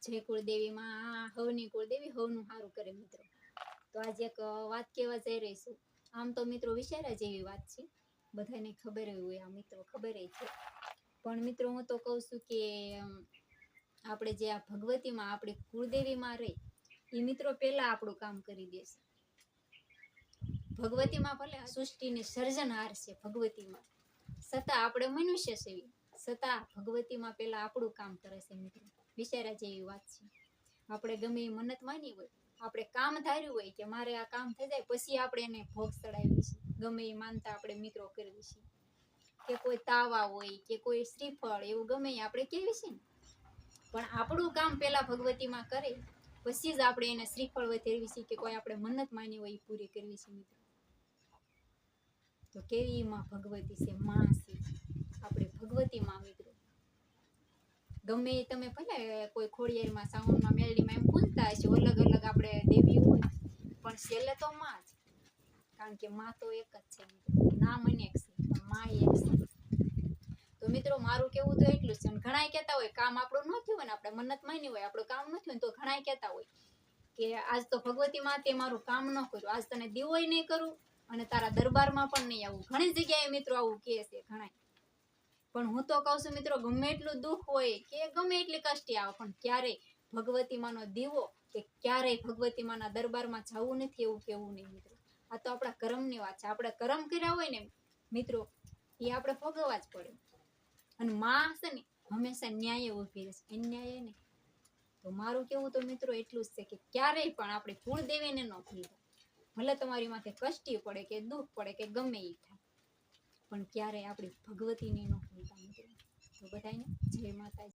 જય કુળદેવી માં, હવની કુળદેવી હવનું સારું કરે મિત્રો. તો આજે એક વાત કહેવા જઈ રહી છું. આમ તો મિત્રો વિચાર્યા જેવી વાત છે, બધાને ખબર હોય, આ મિત્રો ખબર છે. પણ મિત્રો હું તો કહું છું કે આપણે જે આ ભગવતીમાં આપણી કુળદેવીમાં રહી એ મિત્રો પહેલા આપણું કામ કરી દેશે. ભગવતીમાં ભલે સૃષ્ટિની સર્જનહાર છે ભગવતીમાં, છતાં આપણે મનુષ્ય છે, છતાં ભગવતીમાં પહેલા આપણું કામ કરે છે મિત્રો. વિચાર્યા જેવી વાત છે. આપણે ગમે એ મન્નત માની હોય, આપણે કામ ધાર્યું હોય કે મારે આ કામ થઈ જાય પછી આપણે એને ભોગ ચડાવીએ છીએ. ગમે એ માનતા આપણે મિત્રો કરવી છીએ, કે કોઈ તાવા હોય કે કોઈ શ્રીફળ એવું ગમે એ આપણે કેવી છે ને, પણ આપણું કામ પેલા ભગવતીમાં કરે પછી જ આપણે એને શ્રીફળ વધેરવી છીએ કે કોઈ આપણે મન્નત માની હોય એ પૂરી કરવી છે મિત્રો. તો કેવી માં ભગવતી છે, માં છે આપણે ભગવતી માં મિત્રો. ગમે તમે ભલે કોઈ ખોડિયારમાં, સાવણમાં, મેલડીમાં એમ પૂજતા હશો, અલગ અલગ આપણે દેવી હોય, પણ છેલ્લે તો માં જ. કારણ કે માં તો એક જ છે મિત્રો. નામ અનેક છે પણ માં એક છે. તો મિત્રો મારું કેવું તો એટલું જ છે. ઘણાય કહેતા હોય કામ આપણું ન થયું હોય ને, આપણે મન્નત માની હોય, આપણું કામ ન થયું ને, તો ઘણાય કહેતા હોય કે આજ તો ભગવતી માં તે મારું કામ ન કર્યું, આજ તને દીવોય નહીં કરું અને તારા દરબારમાં પણ નહીં આવું. ઘણી જગ્યાએ મિત્રો આવું કહે છે ઘણાય. પણ હું તો કહું છું મિત્રો, ગમે એટલું દુઃખ હોય કે ગમે એટલી કષ્ટી આવે, પણ ક્યારેય ભગવતી માનો દીવો કે ક્યારેય ભગવતી માના દરબારમાં જવું નથી એવું કેવું નહીં મિત્રો. આ તો આપણા કર્મની વાત છે. આપણે કર્મ કર્યા હોય ને મિત્રો, એ આપણે ભોગવવા જ પડે. અને માં છે ને હંમેશા ન્યાય ઉભી રહેશે, અન્યાય નહીં. તો મારું કેવું તો મિત્રો એટલું જ છે કે ક્યારેય પણ આપણે કુળદેવીને ન ભૂલતા. ભલે તમારી માથે કષ્ટી પડે કે દુઃખ પડે કે ગમે એ થાય, પણ ક્યારેય આપણી ભગવતીને ન ભૂલતા મિત્રો. તો બધાને જય માતાજી.